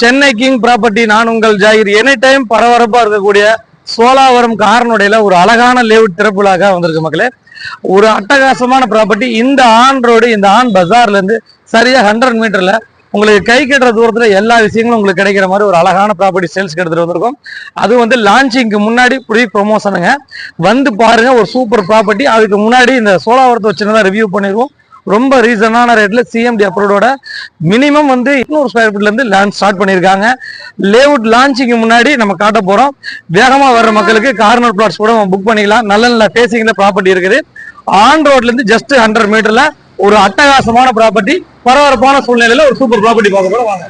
Chennai king property, நான் உங்கள் Zakir. Any time பரபரப்பா இருக்கக்கூடிய சோலாவரம் காரனுடையில ஒரு அழகான லேஅவுட் திறப்புலாக வந்திருக்கு மக்களே. ஒரு அட்டகாசமான ப்ராப்பர்ட்டி. இந்த ஆன் ரோடு, இந்த ஆன் பஜார்ல இருந்து சரியா 100 மீட்டர்ல உங்களுக்கு கை கட்டுற தூரத்துல எல்லா விஷயங்களும் உங்களுக்கு கிடைக்கிற மாதிரி ஒரு அழகான ப்ராப்பர்ட்டி சேல்ஸ்க்கு எடுத்துட்டு வந்திருக்கோம். அது வந்து லான்ச்சிங்க்கு முன்னாடி ப்ரீ ப்ரொமோஷனுங்க. வந்து பாருங்க, ஒரு சூப்பர் ப்ராப்பர்ட்டி. அதுக்கு முன்னாடி இந்த சோலாவரத்தை வச்சுருந்தா ரிவ்யூ பண்ணிருவோம். ரொம்ப ரீசனான ரேட்ல சிஎம்டி அப்ரூவோட மினிமம் வந்து 200 ஸ்கொயர் ஃபீட்ல இருந்து லேண்ட் ஸ்டார்ட் பண்ணியிருக்காங்க. லேஅவுட் லான்ச்சிங்க்கு முன்னாடி நம்ம காட்ட போறோம். வேகமா வர்ற மக்களுக்கு கார்னர் பிளாட்ஸ் கூட புக் பண்ணிக்கலாம். நல்ல நல்ல ஃபேசிங்ல ப்ராப்பர்ட்டி இருக்குது. ஆன் ரோட்ல இருந்து ஜஸ்ட் 100 மீட்டர்ல ஒரு அட்டகாசமான ப்ராப்பர்ட்டி. பரபரப்பான சூழ்நிலையில ஒரு சூப்பர் ப்ராப்பர்ட்டி பார்க்க போறோம். வாங்க.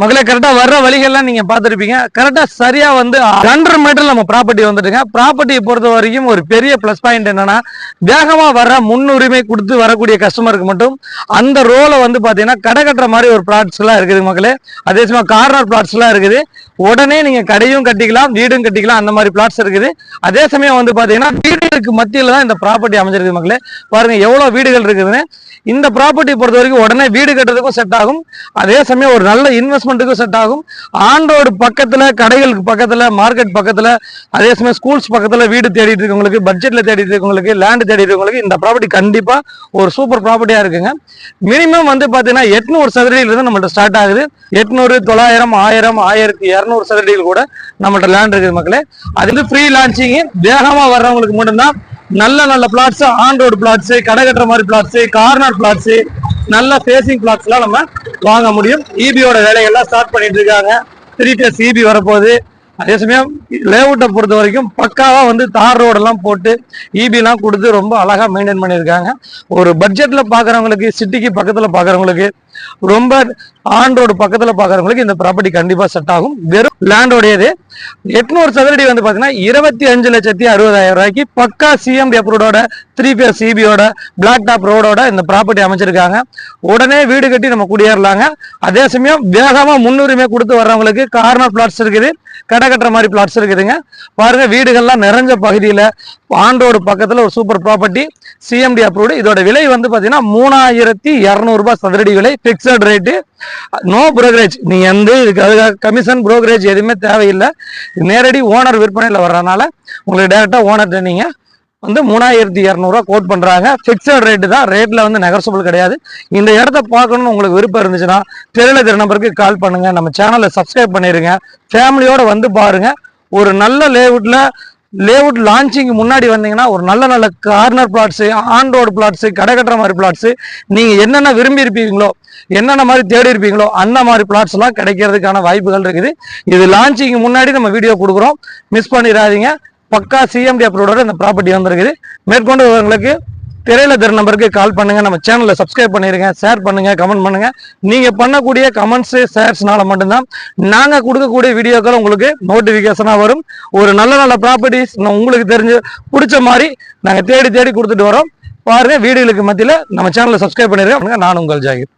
மகளே, கரெக்டா வர்ற வழிகள்லாம் நீங்க பாத்துருப்பீங்க. கரெக்டா சரியா வந்து 100 மீட்டர் நம்ம ப்ராப்பர்ட்டி வந்துட்டுங்க. ப்ராப்பர்ட்டியை பொறுத்த வரைக்கும் ஒரு பெரிய பிளஸ் பாயிண்ட் என்னன்னா, வேகமா வர்ற முன்னுரிமை கொடுத்து வரக்கூடிய கஸ்டமருக்கு மட்டும் அந்த ரோல வந்து பாத்தீங்கன்னா கடை கட்டுற மாதிரி ஒரு பிளாட்ஸ் எல்லாம் இருக்குது மக்களே. அதே சமயம் கார்னர் பிளாட்ஸ் எல்லாம் இருக்குது. உடனே நீங்க கடையும் கட்டிக்கலாம், வீடும் கட்டிக்கலாம். அந்த மாதிரி பிளாட்ஸ் இருக்குது. அதே சமயம் வந்து பாத்தீங்கன்னா வீடுகளுக்கு மத்தியில தான் இந்த ப்ராப்பர்ட்டி அமைஞ்சிருக்கு மக்களே. பாருங்க எவ்வளவு வீடுகள் இருக்குதுன்னு. இந்த ப்ராப்பர்ட்டி பொறுத்த வரைக்கும் உடனே வீடு கட்டுறதுக்கும் செட் ஆகும். அதே சமயம் ஒரு நல்ல இன்வெஸ்ட்மெண்ட்டுக்கும் செட் ஆகும். ஆன் ரோடு பக்கத்துல, கடைகளுக்கு பக்கத்துல, மார்க்கெட் பக்கத்துல, அதே சமயம் ஸ்கூல்ஸ் பக்கத்துல வீடு தேடிட்டு இருக்கவங்களுக்கு, பட்ஜெட்ல தேடிட்டு இருக்கவங்களுக்கு, லேண்ட் தேடிட்டு இருக்கவங்களுக்கு இந்த ப்ராப்பர்ட்டி கண்டிப்பா ஒரு சூப்பர் ப்ராப்பர்ட்டியா இருக்குங்க. மினிமம் வந்து பாத்தீங்கன்னா 800 சதுரடியில இருந்து நம்மள்ட்ட ஸ்டார்ட் ஆகுது. 800, 900, 1000, 1200 சதுரடியில் கூட நம்மள்ட்ட லேண்ட் இருக்குது மக்களே. அது வந்து ஃப்ரீ லான்ச்சிங். வேகமா வர்றவங்களுக்கு மட்டும்தான் நல்ல நல்ல பிளாட்ஸ், ஆன் ரோடு பிளாட்ஸ், கடை கட்டுற மாதிரி பிளாட்ஸ், கார்னர் பிளாட்ஸ், நல்ல ஃபேசிங் பிளாட்ஸ் எல்லாம் நம்ம வாங்க முடியும். இபியோட வேலைகள்லாம் ஸ்டார்ட் பண்ணிட்டு இருக்காங்க. 3 phase இபி வரப்போகுது. அதே சமயம் லேஅவுட்டை பொறுத்த வரைக்கும் பக்காவா வந்து தார் ரோடெல்லாம் போட்டு இபிலாம் கொடுத்து ரொம்ப அழகா மெயின்டைன் பண்ணியிருக்காங்க. ஒரு பட்ஜெட்ல பாக்குறவங்களுக்கு, சிட்டிக்கு பக்கத்துல பாக்குறவங்களுக்கு, ரொம்ப ஆன் ரோடு பக்கத்துல பாக்குறவங்களுக்கு இந்த ப்ராப்பர்ட்டி கண்டிப்பா செட் ஆகும். வெறும் லேண்டோடையது 800 சதுரடி வந்து பாத்தீங்கன்னா 25,60,000 ரூபாய்க்கு பக்கா சிஎம்டி அப்ரூவோட 3 phase இபியோட பிளாக் டாப் ரோடோட இந்த ப்ராப்பர்ட்டி அமைச்சிருக்காங்க. உடனே வீடு கட்டி நம்ம குடியேறலாங்க. அதே சமயம் வேகமா முன்னுரிமை கொடுத்து வர்றவங்களுக்கு கார்னர் பிளாட்ஸ் இருக்குது, கடை கட்டுற மாதிரி பிளாட்ஸ் இருக்குதுங்க. பாருங்க, வீடுகள்லாம் நிறைஞ்ச பகுதியில ஆன் ரோடு பக்கத்துல ஒரு சூப்பர் ப்ராப்பர்ட்டி சிஎம்டி அப்ரூவ்டு. இதோட விலை வந்து பாத்தீங்கன்னா 3200 ரூபாய் சதுரடி விலை. Fixed rate, no brokerage. நீங்க வந்து கமிஷன் புரோக்கரேஜ் எதுவுமே தேவையில்லை. நேரடி ஓனர் விற்பனையில் வர்றதுனால உங்களுக்கு டைரக்டா ஓனர் நீங்க வந்து 3200 ரூபா கோட் பண்றாங்க. பிக்சட் ரேட்டு தான். ரேட்ல வந்து நெகர்சபிள் கிடையாது. இந்த இடத்த பார்க்கணும்னு உங்களுக்கு விருப்பம் இருந்துச்சுன்னா தெரியல நம்பருக்கு கால் பண்ணுங்க. நம்ம சேனலை சப்ஸ்கிரைப் பண்ணிருங்க. ஃபேமிலியோட வந்து பாருங்க. ஒரு நல்ல லேஅவுட் லான்ச்சிங் முன்னாடி வந்தீங்கன்னா ஒரு நல்ல நல்ல corner plots, on road plots, கடை கட்டுற மாதிரி பிளாட்ஸ், நீங்க என்னென்ன விரும்பி இருப்பீங்களோ, என்னென்ன மாதிரி தேடி இருப்பீங்களோ அந்த மாதிரி பிளாட்ஸ் எல்லாம் கிடைக்கிறதுக்கான வாய்ப்புகள் இருக்குது. இது லான்ச்சிங் முன்னாடி நம்ம வீடியோ கொடுக்குறோம், மிஸ் பண்ணிடாதீங்க. பக்கா சிஎம்டி அப்ரூவோட இந்த ப்ராப்பர்ட்டி வந்திருக்குது. மேற்கொண்டு உங்களுக்கு திரையில தர நம்பருக்கு கால் பண்ணுங்க. நம்ம சேனலை சப்ஸ்கிரைப் பண்ணிருங்க, ஷேர் பண்ணுங்க, கமெண்ட் பண்ணுங்க. நீங்க பண்ணக்கூடிய கமெண்ட்ஸ், ஷேர்ஸ்னால மட்டும்தான் நாங்க கொடுக்கக்கூடிய வீடியோக்கள் உங்களுக்கு நோட்டிபிகேஷனா வரும். ஒரு நல்ல நல்ல ப்ராப்பர்ட்டிஸ் உங்களுக்கு தெரிஞ்சு பிடிச்ச மாதிரி நாங்க தேடி தேடி கொடுத்துட்டு வரோம். பாருங்க, வீடியோகளுக்கு மத்தியில நம்ம சேனலை சப்ஸ்கிரைப் பண்ணிருக்கேன். நான் உங்கள் ஜாகிர்.